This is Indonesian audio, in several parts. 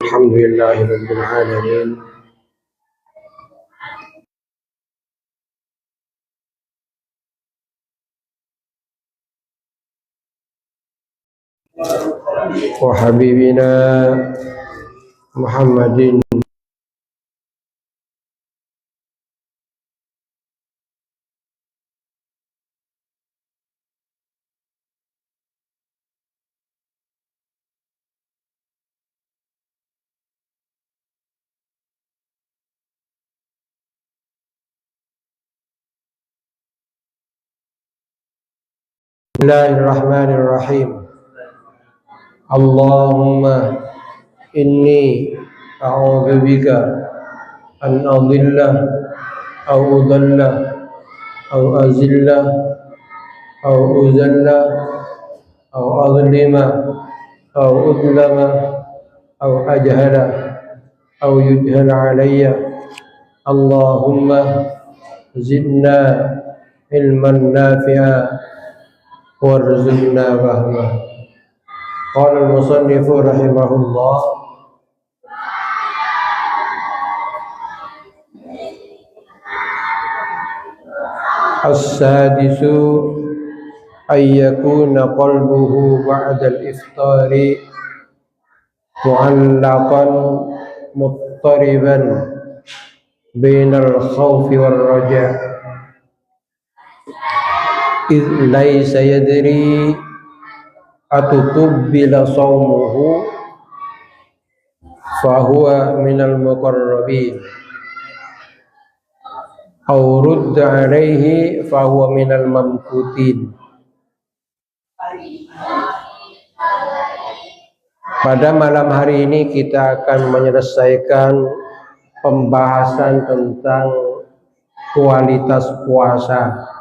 Alhamdulillahirabbil alamin. Wa habibina Muhammadin Bismillahirrahmanirrahim. Allahumma inni a'udzubika an adilla aw udalla aw azilla aw uzalla aw azlima aw udlama aw ajhala aw yujhala alayya. Allahumma zidna ilman nafi'a warzuqna fahma. Qala al-musannifu rahimahullah, as-sadisu ay yakuna qalbuhu ba'da al-iftari mu'allaqan muttariban bainal khawfi war raja' idh laysa yadri atutubbila sawmuhu fahuwa minal muqarrabin aw rudda alaihi fahuwa minal mamkutin. Pada malam hari ini kita akan menyelesaikan pembahasan tentang kualitas puasa.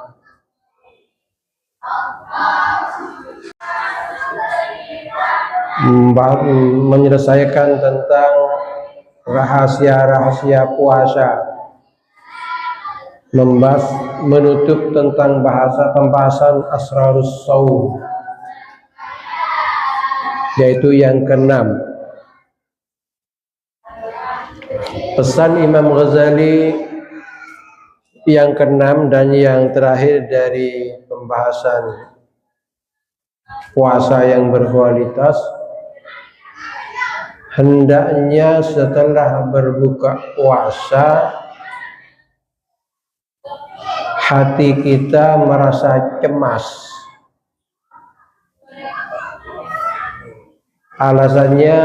Menyelesaikan tentang rahasia-rahasia puasa, menutup tentang pembahasan asrarus shaum, yaitu yang keenam. Pesan Imam Ghazali yang keenam dan yang terakhir dari pembahasan puasa yang berkualitas, hendaknya setelah berbuka puasa hati kita merasa cemas. Alasannya,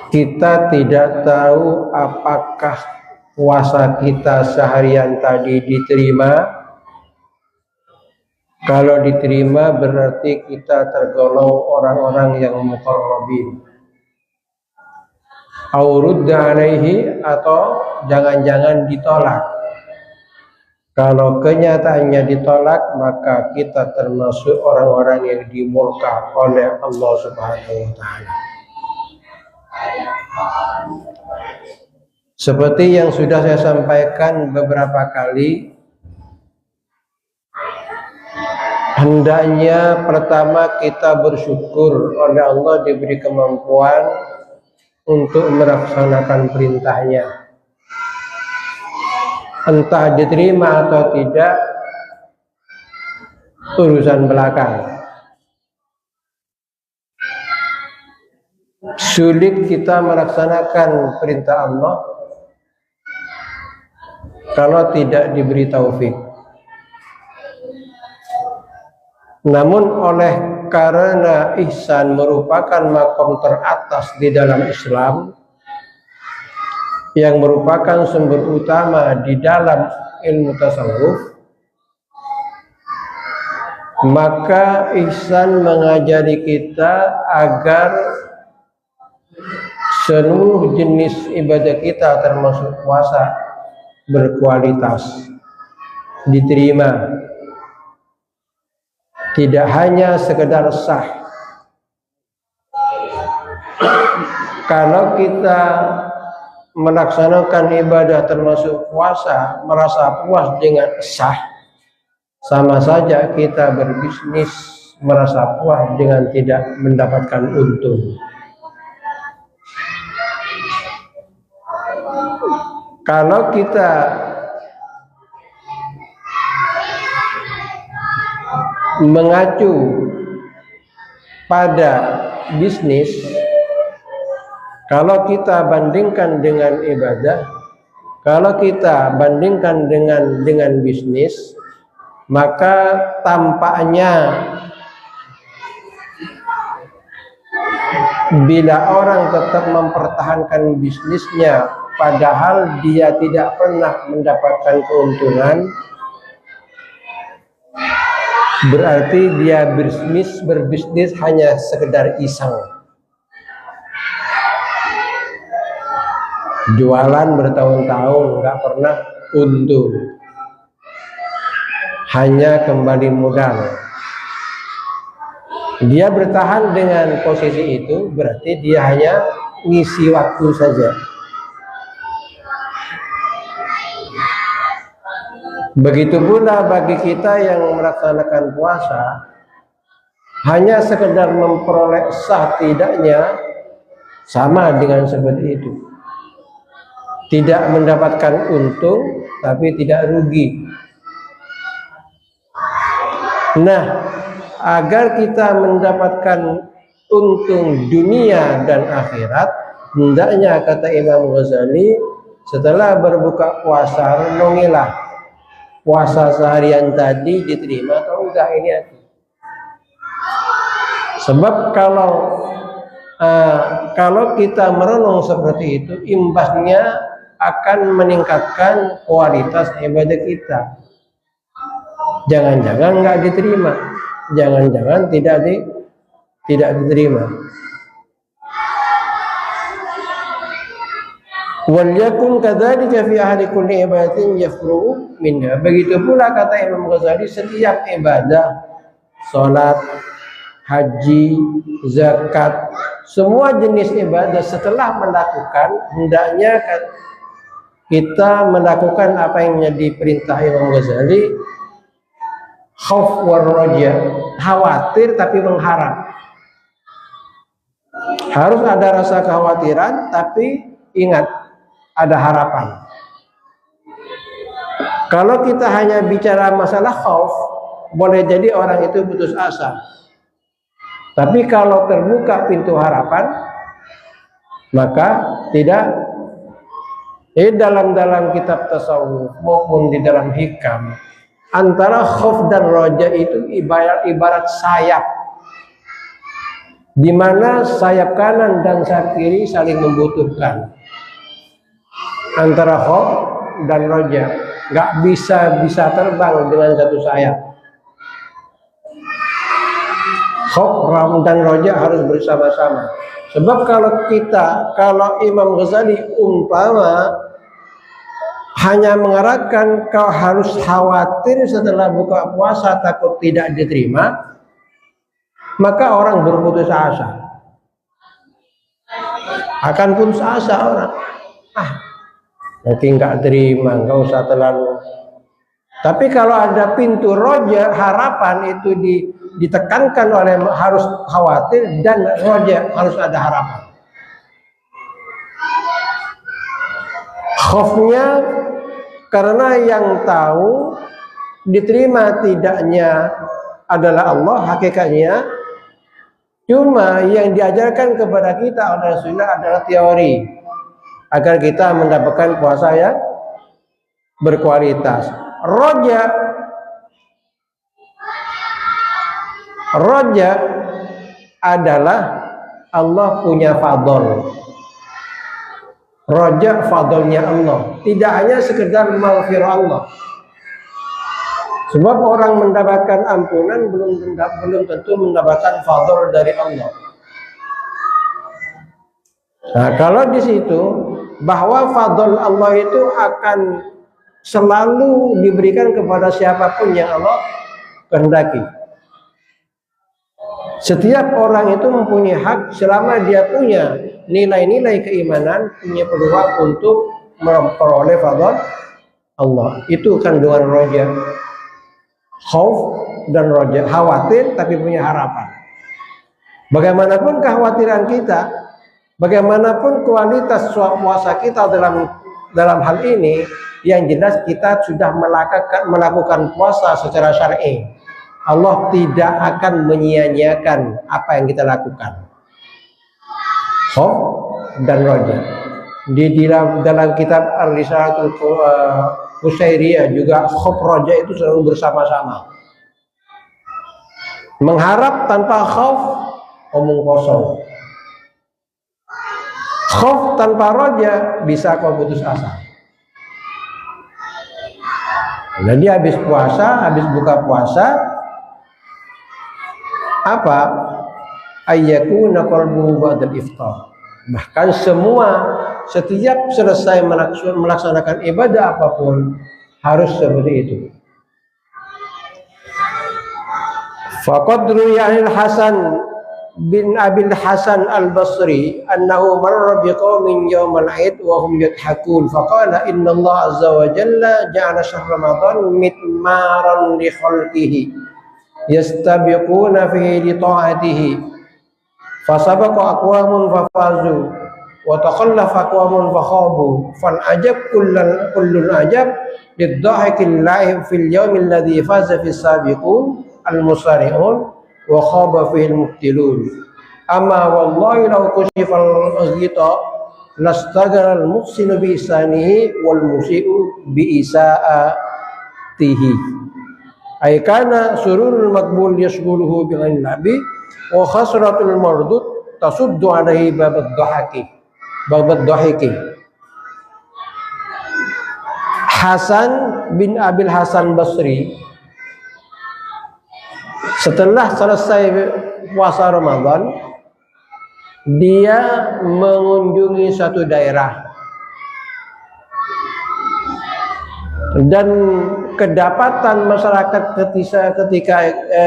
kita tidak tahu apakah puasa kita seharian tadi diterima. Kalau diterima berarti kita tergolong orang-orang yang muqarrabin. Aw rudda alaihi, atau jangan-jangan ditolak. Kalau kenyataannya ditolak, maka kita termasuk orang-orang yang dimurka oleh Allah Subhanahu wa taala. Seperti yang sudah saya sampaikan beberapa kali, hendaknya pertama kita bersyukur oleh Allah diberi kemampuan untuk melaksanakan perintahnya. Entah diterima atau tidak, urusan belakang. Sulit kita melaksanakan perintah Allah kalau tidak diberi taufik. Namun oleh karena ihsan merupakan makom teratas di dalam Islam, yang merupakan sumber utama di dalam ilmu tasawuf, maka ihsan mengajari kita agar seluruh jenis ibadah kita termasuk puasa berkualitas, diterima. Tidak hanya sekedar sah. Kalau kita melaksanakan ibadah termasuk puasa merasa puas dengan sah, sama saja kita berbisnis merasa puas dengan tidak mendapatkan untung. Kalau kita mengacu pada bisnis, kalau kita bandingkan dengan ibadah, kalau kita bandingkan dengan bisnis, maka tampaknya bila orang tetap mempertahankan bisnisnya padahal dia tidak pernah mendapatkan keuntungan, berarti dia berbisnis hanya sekedar iseng. Jualan bertahun-tahun nggak pernah untung, hanya kembali modal. Dia bertahan dengan posisi itu, berarti dia hanya ngisi waktu saja. Begitu pula bagi kita yang melaksanakan puasa, hanya sekedar memperoleh sah tidaknya sama dengan seperti itu. Tidak mendapatkan untung, tapi tidak rugi. Nah, agar kita mendapatkan untung dunia dan akhirat, hendaknya, kata Imam Ghazali, setelah berbuka puasa renungilah puasa seharian tadi diterima atau enggak ini hati. Sebab kalau kita merenung seperti itu, imbasnya akan meningkatkan kualitas ibadah kita. Jangan-jangan enggak diterima, jangan-jangan tidak diterima. Wal yakun kadzalika fi ahli kulli ibadatin yafru minha. Begitu pula kata Imam Ghazali, setiap ibadah, salat, haji, zakat, semua jenis ibadah setelah melakukan, hendaknya kita melakukan apa yang menjadi perintah Imam Ghazali, khauf war raja, khawatir tapi mengharap. Harus ada rasa kekhawatiran, tapi ingat ada harapan. Kalau kita hanya bicara masalah khauf, boleh jadi orang itu putus asa. Tapi kalau terbuka pintu harapan, maka tidak. Dalam kitab tasawuf maupun di dalam hikam, antara khauf dan roja itu ibarat sayap, di mana sayap kanan dan sayap kiri saling membutuhkan. Antara khauf dan roja, nggak bisa terbang dengan satu sayap. Khauf dan roja harus bersama-sama. Sebab kalau Imam Ghazali umpama hanya mengarahkan kau harus khawatir setelah buka puasa takut tidak diterima, maka orang berputus asa. Akan putus asa orang. Nanti nggak terima, nggak usah terlalu. Tapi kalau ada pintu roja, harapan itu ditekankan oleh harus khawatir, dan roja harus ada harapan. Khaufnya karena yang tahu diterima tidaknya adalah Allah hakikatnya, cuma yang diajarkan kepada kita oleh Rasulullah adalah teori agar kita mendapatkan puasa yang berkualitas. Roja adalah Allah punya fadl. Roja fadlnya Allah, tidak hanya sekedar maghfirah Allah. Sebab orang mendapatkan ampunan belum tentu mendapatkan fadl dari Allah. Nah, kalau di situ bahwa fadl Allah itu akan selalu diberikan kepada siapapun yang Allah kehendaki. Setiap orang itu mempunyai hak selama dia punya nilai-nilai keimanan, punya peluang untuk memperoleh fadl Allah. Itu kandungan roja. Khauf dan roja, khawatir tapi punya harapan. Bagaimanapun kekhawatiran kita, bagaimanapun kualitas puasa kita dalam hal ini, yang jelas kita sudah melakukan puasa secara syar'i. Allah tidak akan menyia-nyiakan apa yang kita lakukan. Khauf dan roja. Di dalam kitab Ar-Risalatul Qusairiyah juga khauf roja itu selalu bersama-sama. Mengharap tanpa khauf omong kosong. Khauf tanpa roja bisa kau putus asa. Jadi habis puasa, habis buka puasa, apa? Ayyakuna qalbuhu ba'dal iftar. Bahkan setiap selesai melaksanakan ibadah apapun harus seperti itu. Faqad ruwiya Hasan bin Abil Hasan Al-Basri annahu marra biqaumin yawmal 'id wa hum yadhakun faqala inna Allah azza wa jalla ja'ala shahr ramadan mitmaran li khalqihi yastabiquna fihi li ta'atihi fasabaqa aqwamun fafazu wa takhallafa aqwamun fakhabu fal ajab kullul ajab lidhahikil la'ib fil yawmil ladzi faza fis sabiqun al-musari'un wa khaba fihi al-mubtilun amma wallahi law kushifa al-ghita lastagara al-muhsinu bi isanihi wal musii'u bi isaatihi ay kana sururul maqbul yashghuluhu bil labi wa khasratul mardud tasuddu alaihi babad dhahiki. Hasan bin Abil Hasan Basri setelah selesai puasa Ramadan, dia mengunjungi satu daerah dan kedapatan masyarakat ketika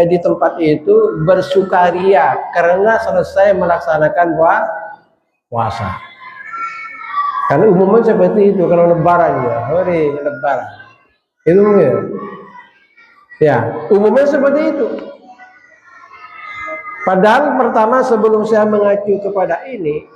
di tempat itu bersukaria karena selesai melaksanakan puasa. Karena umumnya seperti itu kalau lebaran ya, hari lebaran itu ya umumnya seperti itu. Padahal pertama sebelum saya mengacu kepada ini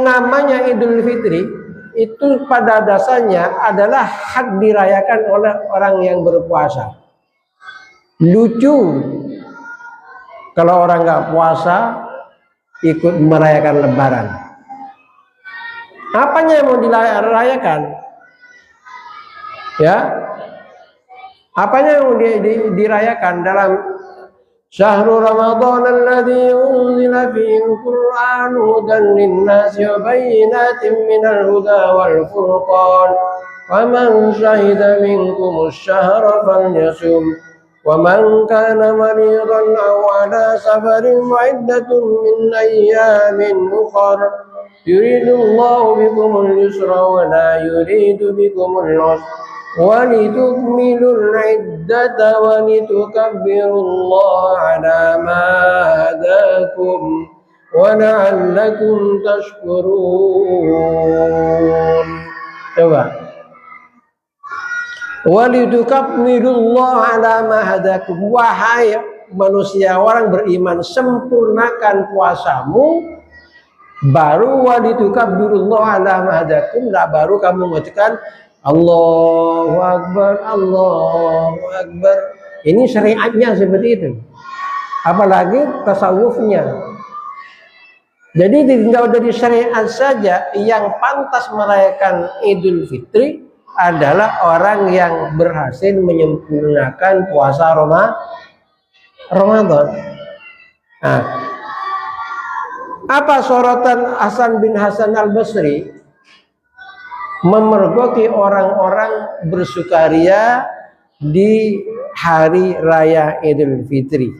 namanya Idul Fitri itu pada dasarnya adalah hak dirayakan oleh orang yang berpuasa. Lucu kalau orang nggak puasa ikut merayakan lebaran. Apanya yang mau dirayakan? Ya, apanya yang dirayakan dalam Syahrul Ramadan alladzi unzila fihi al-Qur'an hudan lin-nasi wa bayyinatin minal huda wal furqan faman syahida minkum asy-syahra falyasum wa man kana maridan aw ala safarin wa iddatun min ayyamin ukhra yuridullahu bikumul yusra wa la yuridu bikumul usra وَلِتُكْمِلُوا الْعِدَّةَ وَلِتُكَبِّرُوا اللَّهَ عَلَى مَا هَدَاكُمْ وَلَعَلَّكُمْ تَشْكُرُونَ. Coba. وَلِتُكَبِّرُوا اللَّهَ عَلَى مَا هَدَاكُمْ. Wahai manusia, orang beriman, sempurnakan puasamu, baru وَلِتُكَبِّرُوا اللَّهَ عَلَى مَا هَدَاكُمْ, baru kamu mengatakan Allahu Akbar, Allahu Akbar. Ini syariatnya seperti itu. Apalagi tasawufnya. Jadi tinggal dari syariat saja yang pantas merayakan Idul Fitri adalah orang yang berhasil menyempurnakan puasa Ramadan. Nah, apa sorotan Hasan bin Hasan Al-Basri? Memergoki orang-orang bersukaria di hari raya Idul Fitri.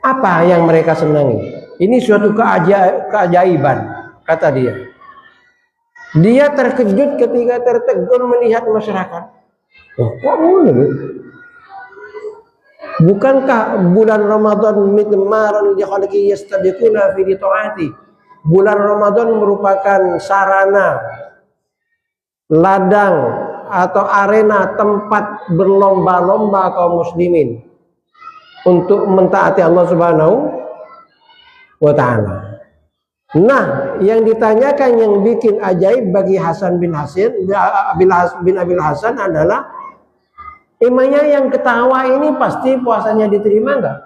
Apa yang mereka senangi? Ini suatu keajaiban, kata dia. Dia terkejut ketika tertegun melihat masyarakat. Oh, kok boleh? Bukankah bulan Ramadan mitmaran li khalqi yastabiquna fi taati? Bulan Ramadan merupakan sarana ladang atau arena tempat berlomba-lomba kaum muslimin untuk mentaati Allah Subhanahu wa ta'ala. Nah, yang ditanyakan yang bikin ajaib bagi Hasan bin Abil Hasan adalah, emangnya yang ketawa ini pasti puasanya diterima enggak?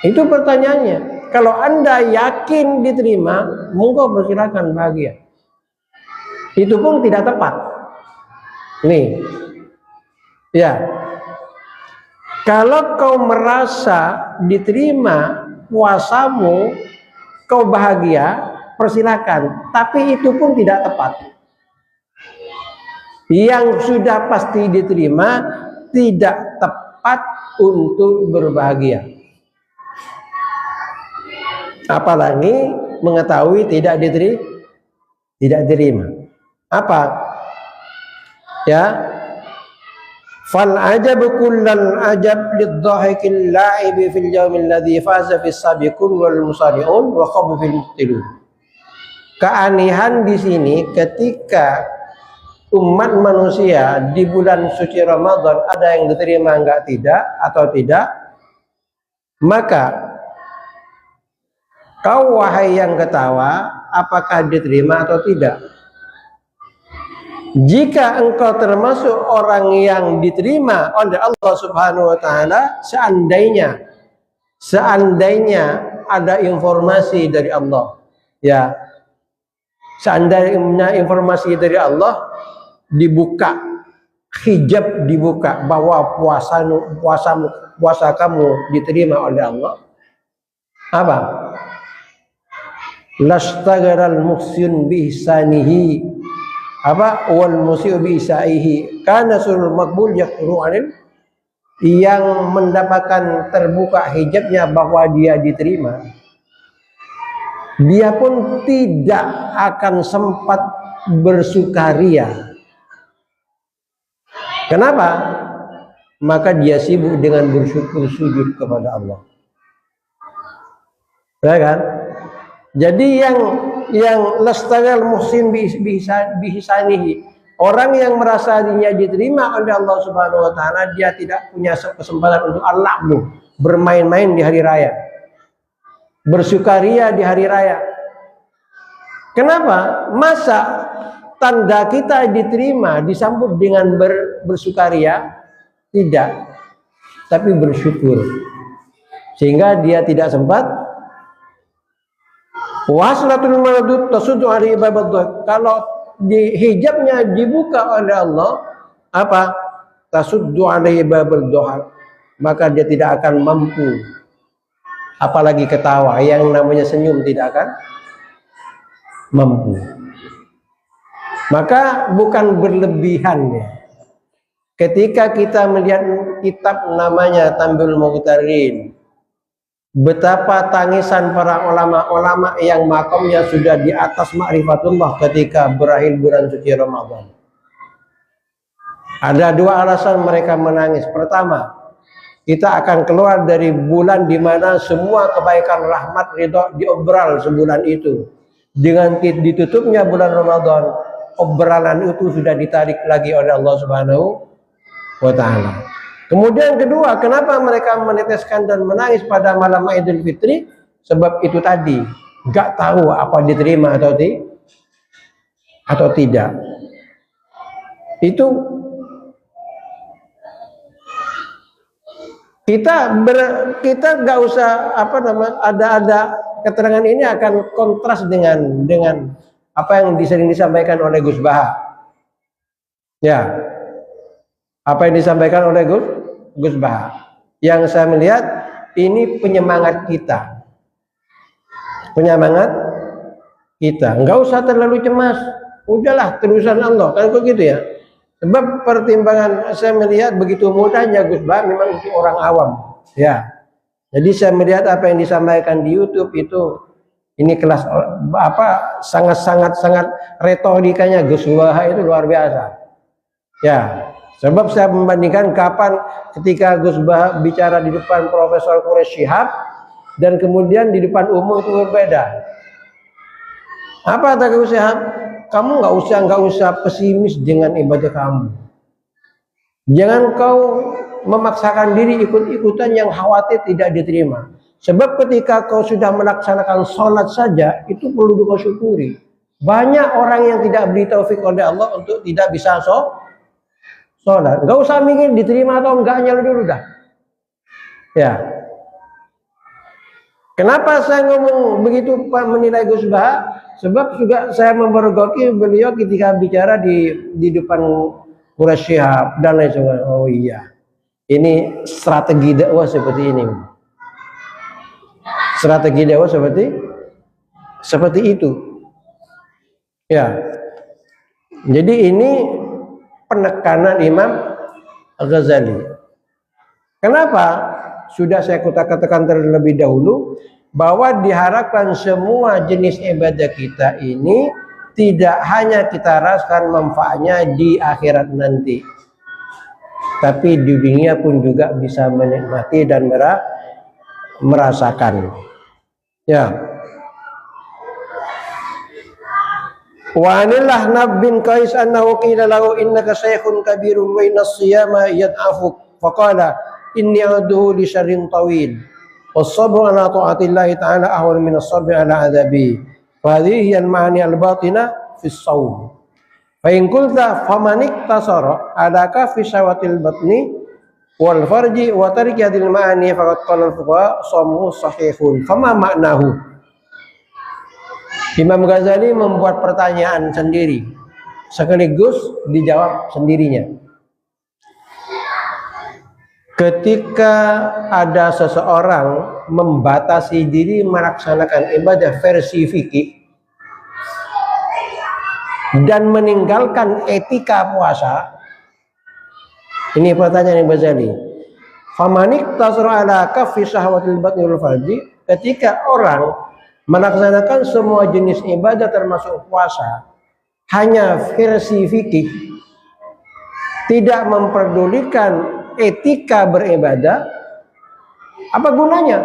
Itu pertanyaannya. Kalau Anda yakin diterima, monggo persilakan bahagia. Itu pun tidak tepat. Nih, ya. Kalau kau merasa diterima puasamu, kau bahagia, persilakan. Tapi itu pun tidak tepat. Yang sudah pasti diterima tidak tepat untuk berbahagia. Apalagi mengetahui tidak diterima. Apa? Ya. Fal ajab kullal ajab lidhahikil la'ibi fil yawmil ladzi faza fis sabiqun wal musari'un wa khaba fil muqtilun. Keanehan di sini ketika umat manusia di bulan suci Ramadan ada yang diterima tidak, maka kau wahai yang ketawa, apakah diterima atau tidak? Jika engkau termasuk orang yang diterima oleh Allah Subhanahu wa ta'ala, seandainya ada informasi dari Allah, ya, seandainya informasi dari Allah dibuka, hijab dibuka bahwa puasa kamu diterima oleh Allah, apa? Lastagharal muhsin bihsanihi apa wal musiu bi sa'ihi kana surul maqbul yaqru anil, yang mendapatkan terbuka hijabnya bahwa dia diterima, dia pun tidak akan sempat bersukaria. Kenapa? Maka dia sibuk dengan bersyukur sujud kepada Allah. Ya kan? Jadi yang lastagal muhsin bihisanihi, orang yang merasa dirinya diterima oleh Allah Subhanahu wa ta'ala, dia tidak punya kesempatan untuk al-la'bu, bermain-main di hari raya, bersukaria di hari raya. Kenapa? Masa tanda kita diterima disambut dengan bersukaria? Tidak, tapi bersyukur, sehingga dia tidak sempat. Waslatul maradud tasuddu alaihi babad. Kalau di hijabnya dibuka oleh Allah, apa? Tasuddu alaihi babad dohar, maka dia tidak akan mampu, apalagi ketawa. Yang namanya senyum tidak akan mampu. Maka bukan berlebihan ya. Ketika kita melihat kitab namanya Tambul Muqtarin, betapa tangisan para ulama-ulama yang makamnya sudah di atas ma'rifatullah ketika berakhir bulan suci Ramadan. Ada dua alasan mereka menangis. Pertama, kita akan keluar dari bulan di mana semua kebaikan, rahmat, ridho diobral sebulan itu. Dengan ditutupnya bulan Ramadan, obralan itu sudah ditarik lagi oleh Allah Subhanahu wa ta'ala. Kemudian kedua, kenapa mereka meneteskan dan menangis pada malam Idul Fitri? Sebab itu tadi, nggak tahu apa diterima atau tidak. Itu kita nggak usah ada keterangan ini akan kontras dengan apa yang sering disampaikan oleh Gus Baha. Ya. Apa yang disampaikan oleh Gus Baha, yang saya melihat ini penyemangat kita, nggak usah terlalu cemas, udahlah terusan Allah, kan kok gitu ya. Sebab pertimbangan saya melihat begitu mudahnya Gus Baha memang untuk orang awam, ya. Jadi saya melihat apa yang disampaikan di YouTube itu, ini kelas apa sangat retorikanya Gus Baha itu luar biasa, ya. Sebab saya membandingkan kapan ketika Gus Baha bicara di depan Profesor Quraish Shihab dan kemudian di depan umum itu berbeda. Apa kata Gus Syihab? Kamu nggak usah pesimis dengan ibadah kamu. Jangan kau memaksakan diri ikut-ikutan yang khawatir tidak diterima. Sebab ketika kau sudah melaksanakan sholat saja, itu perlu kau syukuri. Banyak orang yang tidak beri taufik oleh Allah untuk tidak bisa sholat. Gak usah mikir diterima atau enggaknya dulu dah. Ya. Kenapa saya ngomong begitu menilai Gus Baha? Sebab juga saya membergoki beliau ketika bicara di depan Gus Syihab dan lain sebagainya. Oh iya, ini strategi dakwah seperti ini. Strategi dakwah seperti itu. Ya. Jadi ini penekanan Imam Al-Ghazali. Kenapa? Sudah saya katakan terlebih dahulu bahwa diharapkan semua jenis ibadah kita ini tidak hanya kita rasakan manfaatnya di akhirat nanti, tapi di dunia pun juga bisa menikmati dan merasakan. Ya. Wa anillah bin Qais annahu qila lahu innaka shaykhun kabirun wa inna as-siyama yad'afuk faqala inni a'udhu li syarrin tawil was-sabru ala ta'atillahi ta'ala ahwan min as-sabri ala adzabi fa hadhihi hiya al-ma'ani al-batina fi as-sawm fa in qulta faman iktasara ala kafi shawatil batni wal farji wa tarki hadhil ma'ani faqad qala al-fuqaha shamu sahihun fama ma'nahu. Imam Ghazali membuat pertanyaan sendiri sekaligus dijawab sendirinya. Ketika ada seseorang membatasi diri melaksanakan ibadah versi fikih dan meninggalkan etika puasa, ini pertanyaan Imam Ghazali. Famanik tasra ala kaffi syahwatil batni wal farji, ketika orang melaksanakan semua jenis ibadah termasuk puasa hanya versi fikih, tidak memperdulikan etika beribadah, apa gunanya?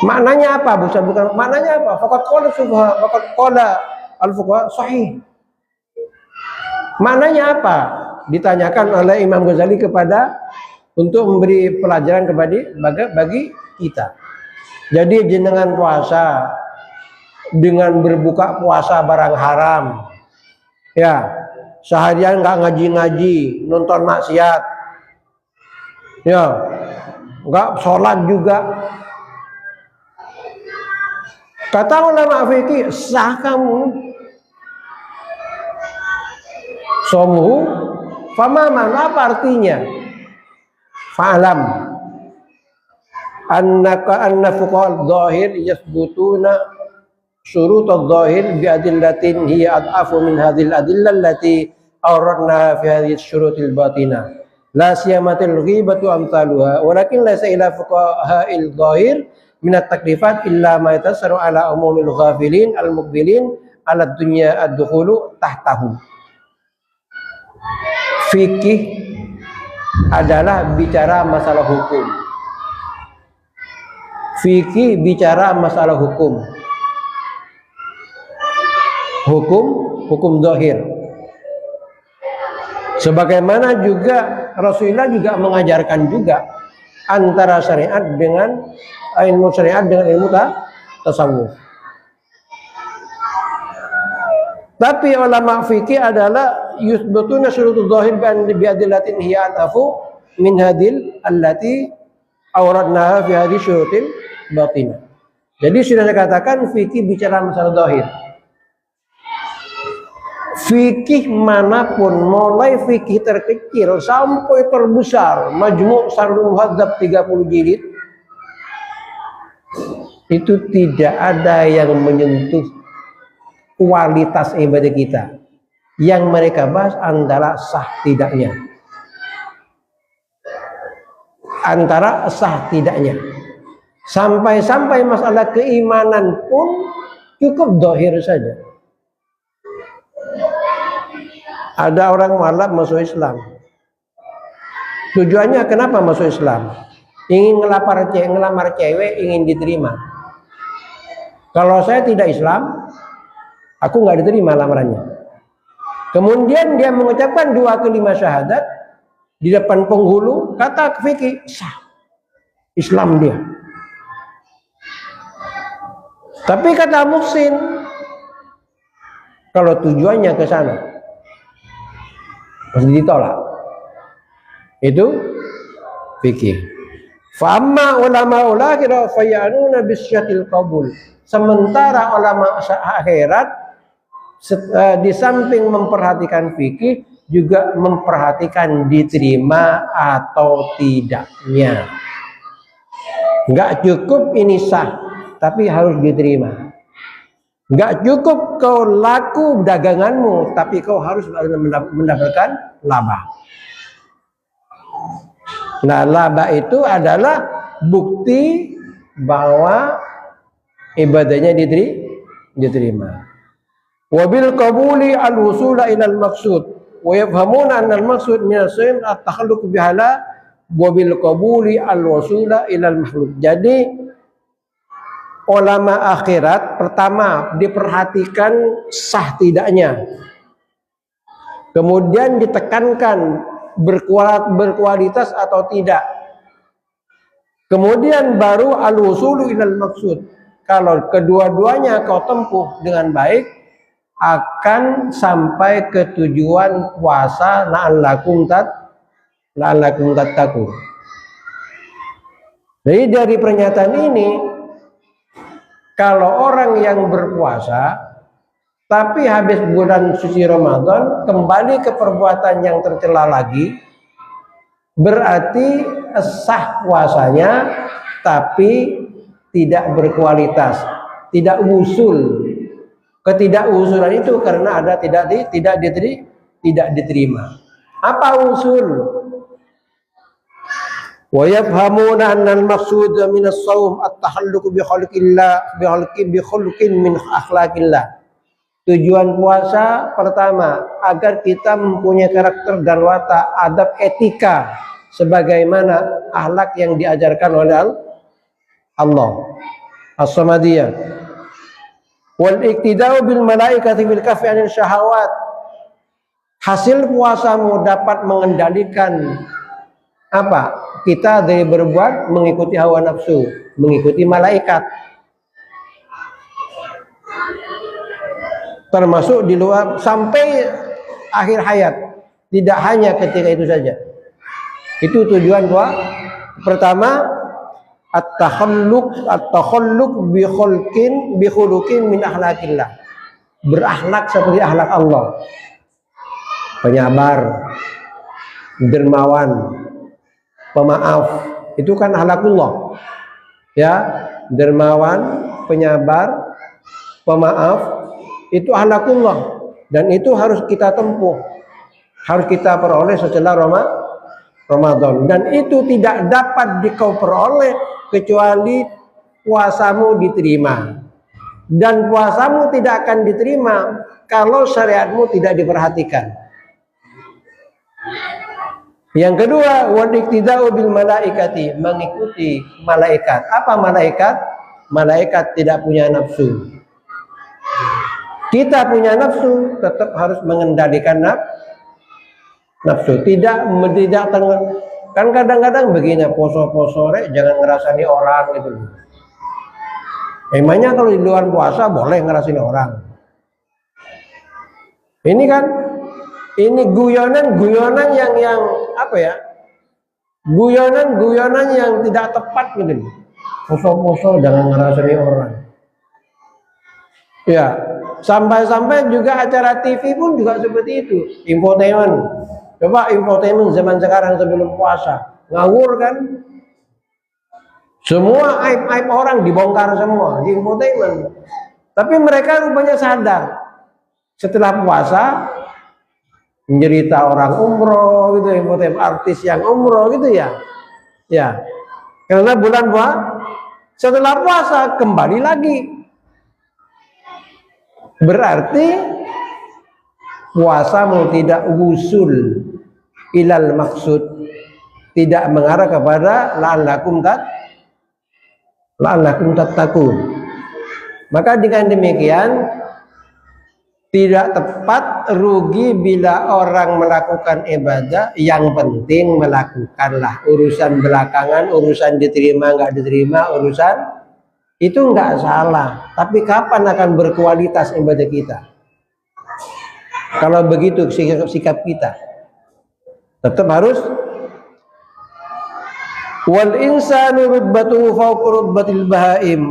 Maknanya apa? Bukan maknanya apa? Faqad qala subha, faqad qala al-fuqaha sahih. Maknanya apa? Ditanyakan oleh Imam Ghazali untuk memberi pelajaran bagi kita. Jadi jenengan puasa dengan berbuka puasa barang haram, ya. Seharian nggak ngaji-ngaji, nonton maksiat, ya, nggak sholat juga. Kata ulama fikih, sah kamu. Somhu, famaman, apa artinya? Fa'alam anna fuqahal dhahir yasbutuna syurut al-dhahir bi'adillatin hiya ad'afu min hadhil adillah allati awradna fi hadhihi syurutil batinah la siyamatil ghibatu amtaluha walakin laysa ila fuqaha'il dhahir min at-taklifat illa ma yatassaru ala umumil ghafilin al-muqbilin ala dunya ad-dukhulu tahtahu. Fikih adalah bicara masalah hukum. Fikih bicara masalah hukum. Hukum zahir. Sebagaimana juga Rasulullah juga mengajarkan juga antara syariat dengan ilmu syariat dengan ilmu tasawuf. Tapi ulama fikih adalah yuthbatuna syurutul zahir bi adillatin hiya anafu min hadil allati awradnaha fi hadhihi syurutil batinah. Jadi sudah saya katakan fikih bicara masalah zahir. Fikih manapun, mulai fikih terkecil sampai terbesar, Majmu' Syarhul Muhadzab 30 jilid, itu tidak ada yang menyentuh kualitas ibadah kita. Yang mereka bahas antara sah tidaknya. Antara sah tidaknya. Sampai-sampai masalah keimanan pun cukup zahir saja. Ada orang mualaf masuk Islam. Tujuannya kenapa masuk Islam? Ingin ngelamar cewek, ingin diterima. Kalau saya tidak Islam, aku nggak diterima lamarannya. Kemudian dia mengucapkan 2 kalimat syahadat di depan penghulu, kata fikih sah, Islam dia. Tapi kata Muhsin, kalau tujuannya ke sana, pasti ditolak. Itu fikih. Fa'amma ulama ulakhirah fayanuna bisyatil qabul. Sementara ulama akhirat di samping memperhatikan fikih juga memperhatikan diterima atau tidaknya. Enggak cukup ini sah, tapi harus diterima. Enggak cukup kau laku daganganmu, tapi kau harus mendapatkan laba. Nah, laba itu adalah bukti bahwa ibadahnya diterima. Wabil qabuli al-wusula ila al-maqsud wa yafhamuna anna al-maqsud min as-sayyid at-takhalluq bihala wabil qabuli al-wusula ila al-makhluq. Jadi ulama akhirat pertama diperhatikan sah tidaknya, kemudian ditekankan berkualitas atau tidak, kemudian baru al-wusulu ilal maksud. Kalau kedua-duanya kau tempuh dengan baik, akan sampai ke tujuan puasa la'allakum tattaqun. Jadi dari pernyataan ini, kalau orang yang berpuasa tapi habis bulan suci Ramadan kembali ke perbuatan yang tercela lagi, berarti sah puasanya tapi tidak berkualitas, tidak usul. Ketidakusulan itu karena ada tidak diterima. Apa usul? Wa yafhamuna anna al-maqsud min as-shaum at-tahalluq bi khalqillah bi khulqin min akhlaqillah. Tujuan puasa pertama agar kita mempunyai karakter dan watak, adab, etika sebagaimana akhlak yang diajarkan oleh Allah As-Samadiyah. Wal iktidau bil malaikati bil kafi anil syahawat. Hasil puasamu dapat mengendalikan apa? Kita dari berbuat mengikuti hawa nafsu, mengikuti malaikat. Termasuk di luar sampai akhir hayat. Tidak hanya ketika itu saja. Itu tujuan doa. Pertama, at-takhalluq bi khuluqin min akhlaqillah. Berakhlak seperti akhlak Allah. Penyabar, dermawan, pemaaf. Itu kan akhlakullah. Ya, dermawan, penyabar, pemaaf. Itu akhlakullah, dan itu harus kita tempuh, harus kita peroleh setelah Ramadan, dan itu tidak dapat dikau peroleh kecuali puasamu diterima, dan puasamu tidak akan diterima kalau syariatmu tidak diperhatikan. Yang kedua, wal iktidau bil malaikati, mengikuti malaikat. Apa malaikat? Malaikat tidak punya nafsu. Kita punya nafsu, tetap harus mengendalikan nafsu. Tidak kan kadang-kadang begini, poso-poso jangan ngerasani orang gitu. Emangnya kalau di luar puasa boleh ngerasani orang? Ini kan, ini guyonan yang apa ya? Guyonan yang tidak tepat gitu. Poso-poso jangan ngerasani orang. Ya, sampai juga acara TV pun juga seperti itu. Infotainment. Coba infotainment zaman sekarang sebelum puasa, ngawur kan? Semua aib-aib orang dibongkar semua di infotainment. Tapi mereka rupanya sadar setelah puasa mencerita orang umroh gitu, infotainment artis yang umroh gitu ya. Ya. Karena bulan puasa, setelah puasa kembali lagi. Berarti puasamu tidak usul ilal maksud, tidak mengarah kepada la'allakum tattaqun. Maka dengan demikian tidak tepat, rugi bila orang melakukan ibadah. Yang penting melakukanlah. Urusan belakangan, urusan diterima nggak diterima, urusan itu nggak salah. Tapi kapan akan berkualitas ibadah kita? Kalau begitu sikap kita, tetap harus wal insanu rutbatuhu fawqa rutbatil bahaim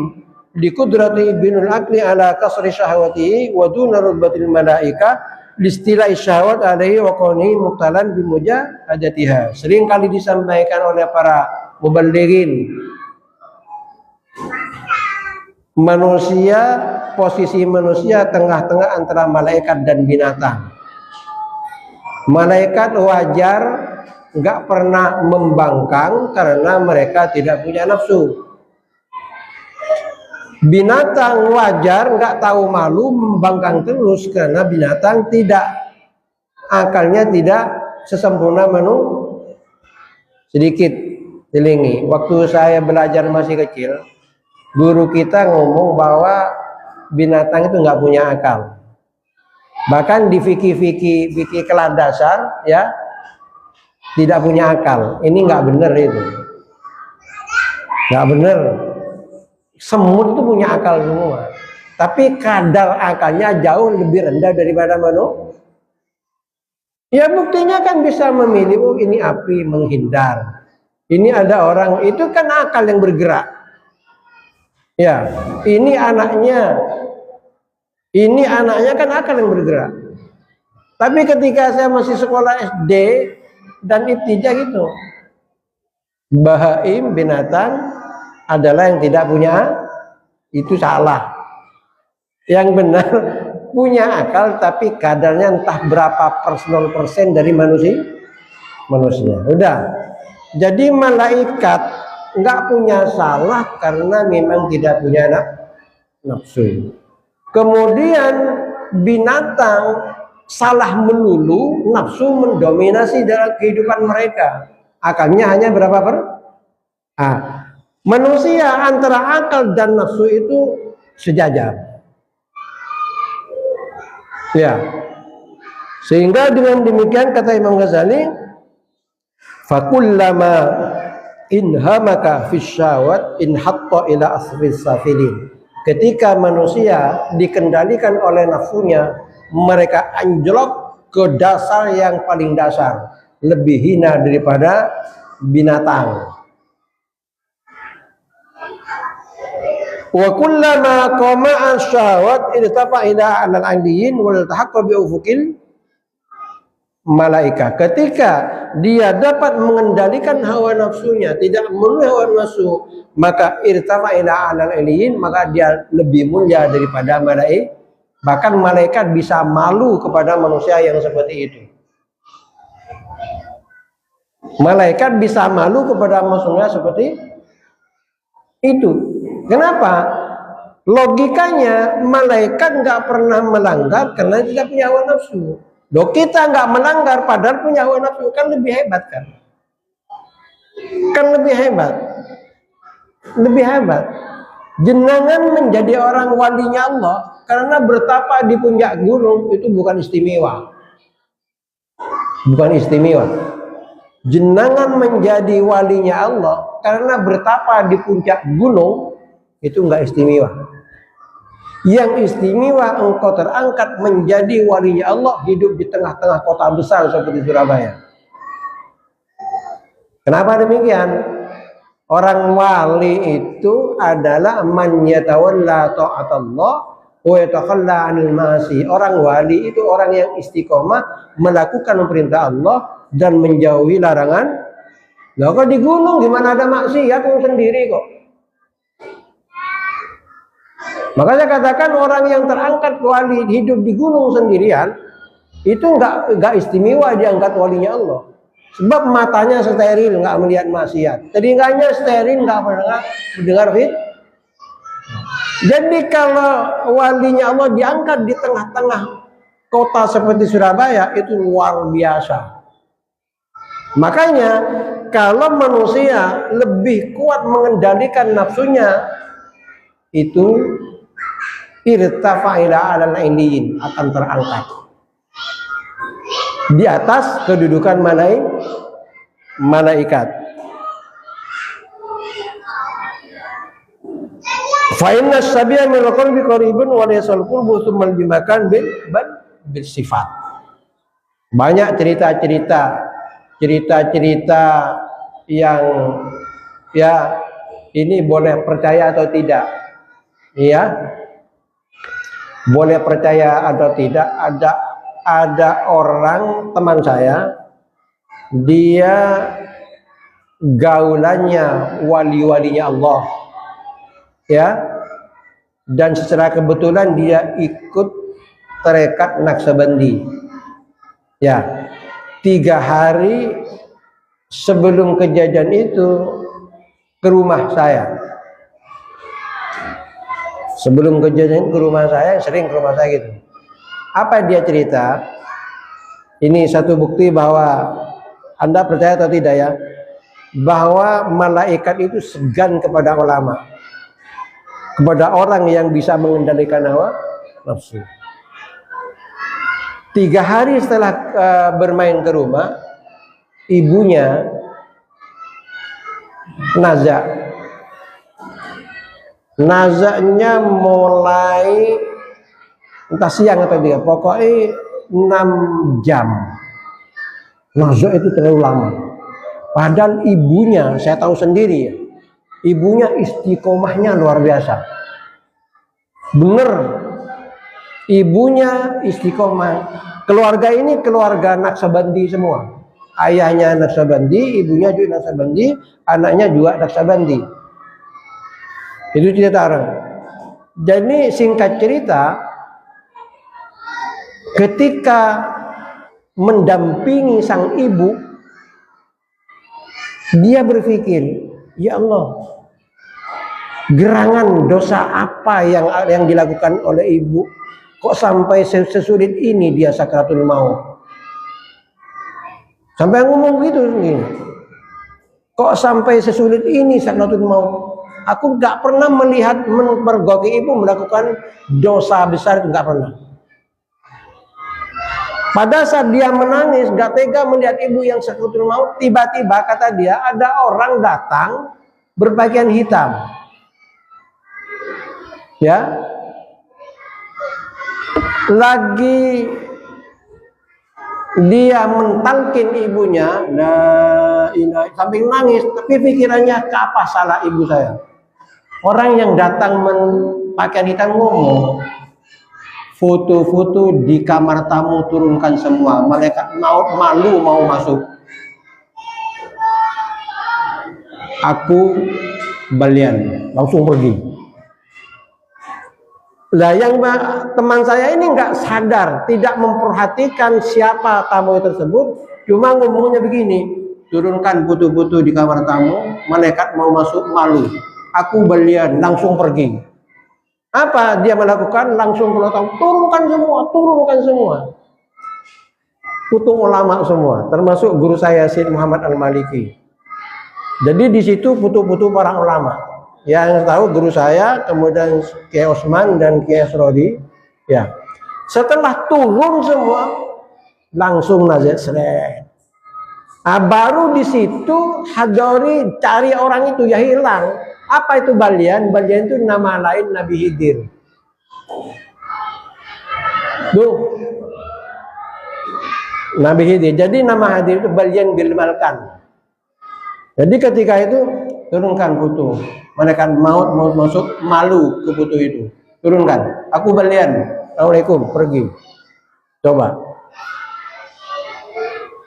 likudrati binul akli ala kasri syahwatihi wa duna rutbatil malaika listila'i syahwat alaihi wa qawni muktalan bimujahadatiha. Sering kali disampaikan oleh para muballighin, manusia, posisi manusia tengah-tengah antara malaikat dan binatang. Malaikat wajar nggak pernah membangkang karena mereka tidak punya nafsu. Binatang wajar nggak tahu malu membangkang terus karena binatang tidak, akalnya tidak sesempurna manusia. Sedikit telingi, waktu saya belajar masih kecil, guru kita ngomong bahwa binatang itu nggak punya akal. Bahkan di fikih kelas dasar ya tidak punya akal. Ini nggak benar itu, nggak benar. Semut itu punya akal semua, tapi kadar akalnya jauh lebih rendah daripada manusia. Ya buktinya kan bisa memilih, oh ini api menghindar, ini ada orang, itu kan akal yang bergerak. Ya, ini anaknya kan akal yang bergerak. Tapi ketika saya masih sekolah SD dan ibtidah gitu, bahaim, binatang adalah yang tidak punya, itu salah. Yang benar punya akal tapi kadarnya entah berapa persen dari manusia. Udah. Jadi malaikat nggak punya salah karena memang tidak punya nafsu. Kemudian binatang salah melulu, nafsu mendominasi dalam kehidupan mereka. Akalnya hanya berapa manusia antara akal dan nafsu itu sejajar. Ya. Sehingga dengan demikian kata Imam Ghazali, fakullama inhamaka fisyawat inhatta ila asfis safilin. Ketika manusia dikendalikan oleh nafsunya, mereka anjlok ke dasar yang paling dasar, lebih hina daripada binatang. Wa kullama qama'a syahwat irtafa ila al-'aliyin wal tahaqqa bi ufuqil malaika. Ketika dia dapat mengendalikan hawa nafsunya, tidak memenuhi hawa nafsu, maka irtafa ila al-'aliyin, maka dia lebih mulia daripada malaikat. Bahkan malaikat bisa malu kepada manusia yang seperti itu. Malaikat bisa malu kepada manusia seperti itu. Kenapa? Logikanya malaikat nggak pernah melanggar karena tidak punya hawa nafsu. Loh, kita nggak melanggar padahal punya hawa nafsu, kan lebih hebat kan? Kan lebih hebat. Lebih hebat. Jenengan menjadi orang walinya Allah karena bertapa di puncak gunung, itu bukan istimewa. Bukan istimewa. Jenengan menjadi walinya Allah karena bertapa di puncak gunung, itu enggak istimewa. Yang istimewa engkau terangkat menjadi walinya Allah, hidup di tengah-tengah kota besar seperti Surabaya. Kenapa demikian? Orang wali itu adalah man yatawalla ta'atallah wa yatakhalla 'anil ma'asi. Orang wali itu orang yang istiqomah melakukan perintah Allah dan menjauhi larangan. Lah kok di gunung gimana ada maksiat sendiri kok? Makanya katakan orang yang terangkat wali hidup di gunung sendirian itu enggak istimewa diangkat walinya Allah. Sebab matanya steril, enggak melihat maksiat. Telinganya steril, enggak pernah mendengar fit. Jadi kalau walinya Allah diangkat di tengah-tengah kota seperti Surabaya, itu luar biasa. Makanya kalau manusia lebih kuat mengendalikan nafsunya, itu irtafa ila alal iliyin, akan terangkat di atas kedudukan malaikat. Fa inna sabiya min qalbi qaribun wa laysa al-qurbu thumma al-bimakan bil sifat. Banyak cerita-cerita yang ya ini boleh percaya atau tidak. Ya. Boleh percaya atau tidak, ada orang teman saya, dia gaulannya wali-walinya Allah, ya, dan secara kebetulan dia ikut tarekat Naqsabandi, ya. 3 hari sebelum kejadian itu ke rumah saya. Sebelum kejadian ke rumah saya, sering ke rumah saya gitu. Apa dia cerita? Ini satu bukti bahwa Anda percaya atau tidak ya, bahwa malaikat itu segan kepada ulama, kepada orang yang bisa mengendalikan hawa nafsu. 3 hari setelah bermain ke rumah, ibunya nazaknya mulai entah siang atau dia, pokoknya 6 jam. Nazak itu terlalu lama. Padahal ibunya, saya tahu sendiri ya, ibunya istiqomahnya luar biasa. Bener, ibunya istiqomah. Keluarga ini keluarga Naqsabandi semua. Ayahnya Naqsabandi, ibunya juga Naqsabandi, anaknya juga Naqsabandi. Itu cerita orang. Jadi singkat cerita, ketika mendampingi sang ibu, dia berpikir, ya Allah, gerangan dosa apa yang dilakukan oleh ibu, kok sampai sesulit ini dia sakratul maut. Sampai ngomong gitu nih, kok sampai sesulit ini sakratul maut. Aku nggak pernah melihat mergoki ibu melakukan dosa besar, itu nggak pernah. Pada saat dia menangis, nggak tega melihat ibu yang sakratul maut, tiba-tiba kata dia ada orang datang berpakaian hitam, ya, lagi dia mentalkin ibunya, sambil nangis, tapi pikirannya ke apa salah ibu saya. Orang yang datang pakaian hitam ngomong, foto-foto di kamar tamu turunkan semua, malaikat malu mau masuk. Aku balian, langsung pergi. Lah yang teman saya ini nggak sadar, tidak memperhatikan siapa tamu tersebut, cuma ngomongnya begini, turunkan foto-foto di kamar tamu, malaikat mau masuk, malu. Aku balian, langsung pergi. Apa dia melakukan? Langsung keluar, turunkan semua. Foto ulama semua, termasuk guru saya Syed Muhammad Al-Maliki. Jadi di situ foto-foto para ulama. Yang tahu guru saya, kemudian Kiai Osman dan Kiai Asrodi, ya. Setelah turun semua, langsung nazar seret. Nah, baru di situ Hadori cari orang itu, ya hilang. Apa itu balian? Balian itu nama lain Nabi Khidir. Tuh, Nabi Khidir. Jadi nama Khidir itu balian bilmalkan. Jadi ketika itu turunkan foto, malaikat maut mau masuk, malu ke foto itu, turunkan. Aku balian, assalamualaikum, pergi. Coba.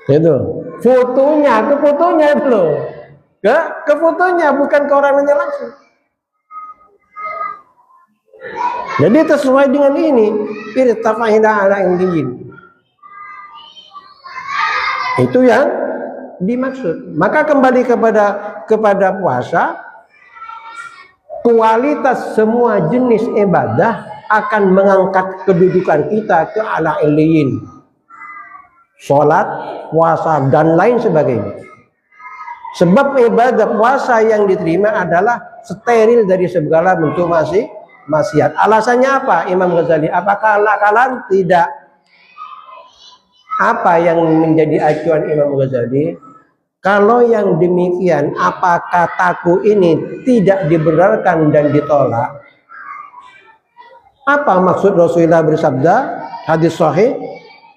Itu fotonya, ke fotonya itu loh. Ke fotonya, bukan ke orangnya langsung. Jadi sesuai dengan ini, irtafa'ina ala indiyin. Itu yang dimaksud. Maka kembali kepada puasa, kualitas semua jenis ibadah akan mengangkat kedudukan kita ke ala iliyin. Sholat, puasa, dan lain sebagainya. Sebab ibadah puasa yang diterima adalah steril dari segala bentuk maksiat. Alasannya apa Imam Ghazali? Apakah akal-akalan? Tidak. Apa yang menjadi acuan Imam Ghazali? Kalau yang demikian, apa kataku ini tidak dibenarkan dan ditolak? Apa maksud Rasulullah bersabda, hadis sahih,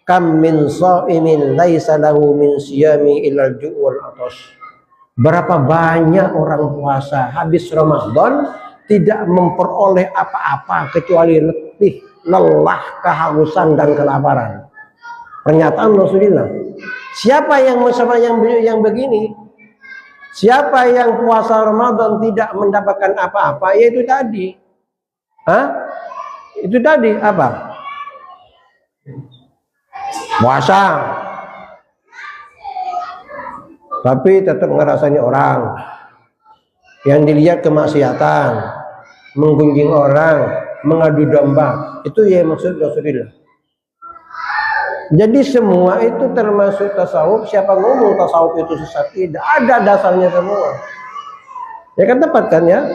kam min shaimin laisa lahu min siyami illal ju' wal atas. Berapa banyak orang puasa habis Ramadan tidak memperoleh apa-apa kecuali letih, lelah, kehausan dan kelaparan. Pernyataan Rasulullah. Siapa yang begini? Siapa yang puasa Ramadan tidak mendapatkan apa-apa? Yaitu tadi. Itu tadi apa? Puasa. Tapi tetap ngerasani orang. Yang dilihat kemaksiatan, menggunjing orang, mengadu domba. Itu yang maksud Rasulullah. Jadi semua itu termasuk tasawuf. Siapa ngomong tasawuf itu sesat? Tidak ada dasarnya semua. Ya kan tepat kan ya?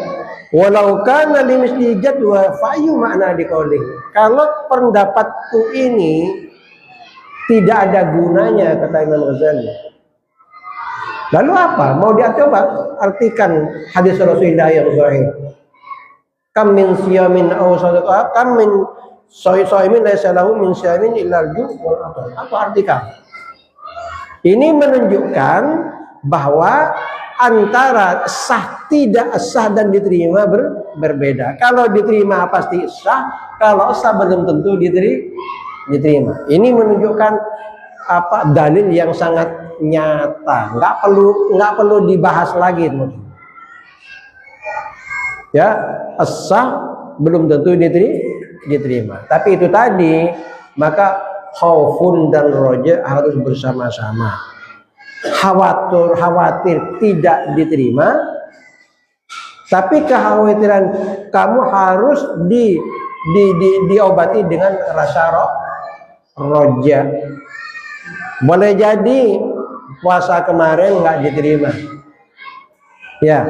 Walau kana limisli jadwa fayu makna diqauli. Kalau pendapatku ini tidak ada gunanya, kata Imam Ghazali. Lalu apa? Mau dia coba artikan hadis Rasulullah yang sahih. Kam min siyamin aw sadaqah, kam min shaimin laisa lahu min siyamin illal ju' wal atas. Apa artikan? Ini menunjukkan bahwa antara sah, tidak sah dan diterima berbeda. Kalau diterima pasti sah, kalau sah belum tentu diterima. Ini menunjukkan apa dalil yang sangat nyata, nggak perlu dibahas lagi. Ya, sah belum tentu diterima. Tapi itu tadi, maka khaufun dan roja harus bersama-sama. Khawatir tidak diterima, tapi kekhawatiran kamu harus diobati dengan rasa roja. Boleh jadi puasa kemarin nggak diterima. Ya.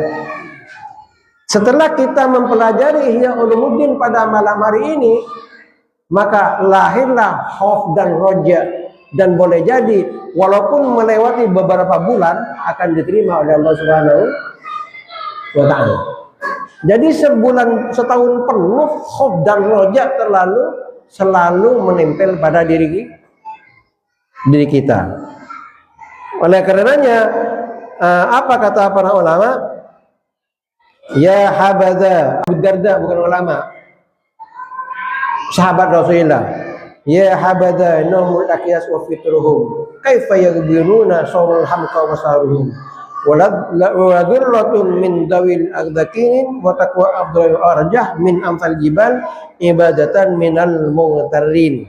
Setelah kita mempelajari Ihya Ulumuddin pada malam hari ini, maka lahirlah khauf dan roja, dan boleh jadi walaupun melewati beberapa bulan akan diterima oleh Allah Subhanahu wa Ta'ala. Jadi setahun penuh khauf dan roja selalu menempel pada diri kita. Oleh karenanya apa kata para ulama? Ya habadha, Abu Darda bukan ulama, sahabat Rasulullah. Ya habadha namul aqyas wa fitruhum kaifa yaghbiruna sawul hamqa wa saruhum wa dhurratun min dawil agdaqin wa taqwa abdul arjah min amsal jibal ibadatan minal mughtarrin.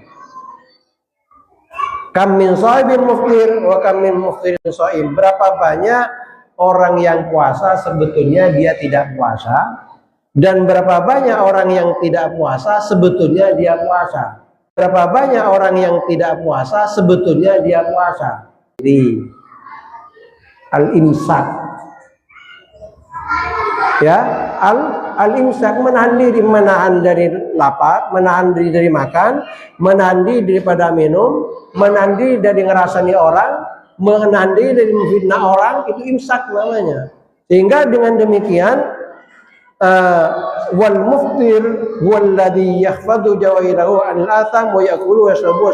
Kam min sha'ibin muftir wa kam min muftirin sha'im. Berapa banyak orang yang puasa sebetulnya dia tidak puasa, dan berapa banyak orang yang tidak puasa sebetulnya dia puasa. Berapa banyak orang yang tidak puasa sebetulnya dia puasa. Jadi al-imsak, ya, al-imsak menahan diri, menahan dari lapar, menahan diri dari makan, menahan diri daripada minum, menahan diri dari ngerasani orang, menahan diri dari memfitnah orang, itu imsak namanya. Sehingga dengan demikian wal muftir walladhi yakhfadu jawairahu anil atham wa yaqulu yashrabu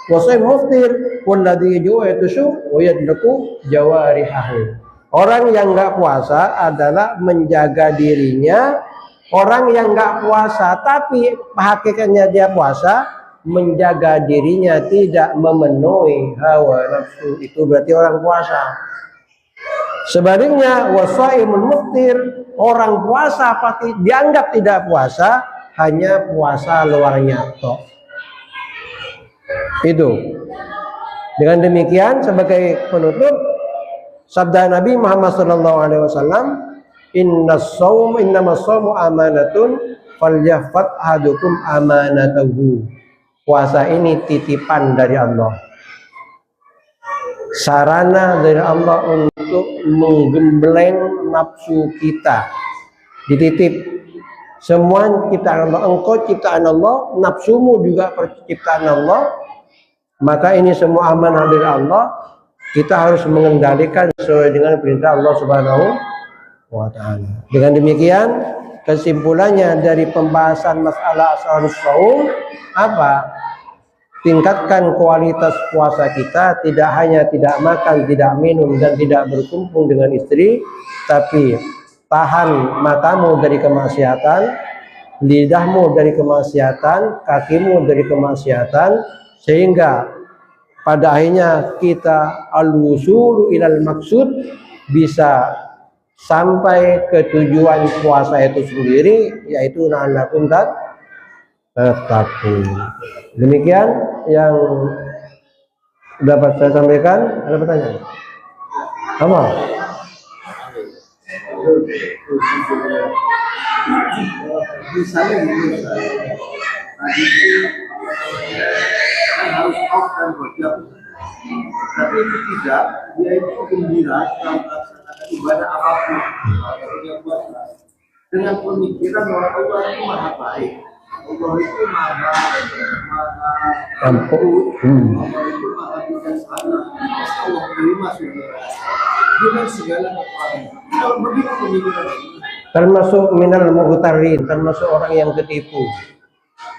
wa say muftir walladhi yaju'u wa yadlaku jawarihahu. Orang yang enggak puasa adalah menjaga dirinya. Orang yang enggak puasa tapi hakikatnya dia puasa, menjaga dirinya tidak memenuhi hawa nafsu, itu berarti orang puasa. Sebaliknya wasaimul muftir, orang puasa pasti dianggap tidak puasa, hanya puasa luarnya tok. Itu. Dengan demikian sebagai penutup sabda Nabi Muhammad SAW, innamas shaumu amanatun falyahfaz ahadukum amanatahu. Puasa ini titipan dari Allah, sarana dari Allah untuk menggembleng nafsu kita, dititip Semua ciptaan Allah, engkau ciptaan Allah, nafsumu juga ciptaan Allah. Maka ini semua amanah dari Allah. Kita harus mengendalikan sesuai dengan perintah Allah Subhanahu wa Ta'ala. Dengan demikian, kesimpulannya dari pembahasan masalah asharus shaum apa? Tingkatkan kualitas puasa kita, tidak hanya tidak makan, tidak minum, dan tidak berkumpul dengan istri, tapi tahan matamu dari kemaksiatan, lidahmu dari kemaksiatan, kakimu dari kemaksiatan, sehingga pada akhirnya kita al-wusulu ilal maksud, bisa sampai ke tujuan puasa itu sendiri, yaitu la'allakum tattaqun. Demikian yang dapat saya sampaikan. Ada pertanyaan? Apa? Misalnya tadi kan harus off dan berdiam, tapi itu tidak, dia itu gembira dalam melaksanakan ibadah apapun dengan pemikiran bahwa Allah itu maha baik, Allah itu maha ampun, Allah itu maha bijaksana, Allah terima dengan segala kekuatan. Kalau begitu pemikiran termasuk minal mughtarin, termasuk orang yang ketipu.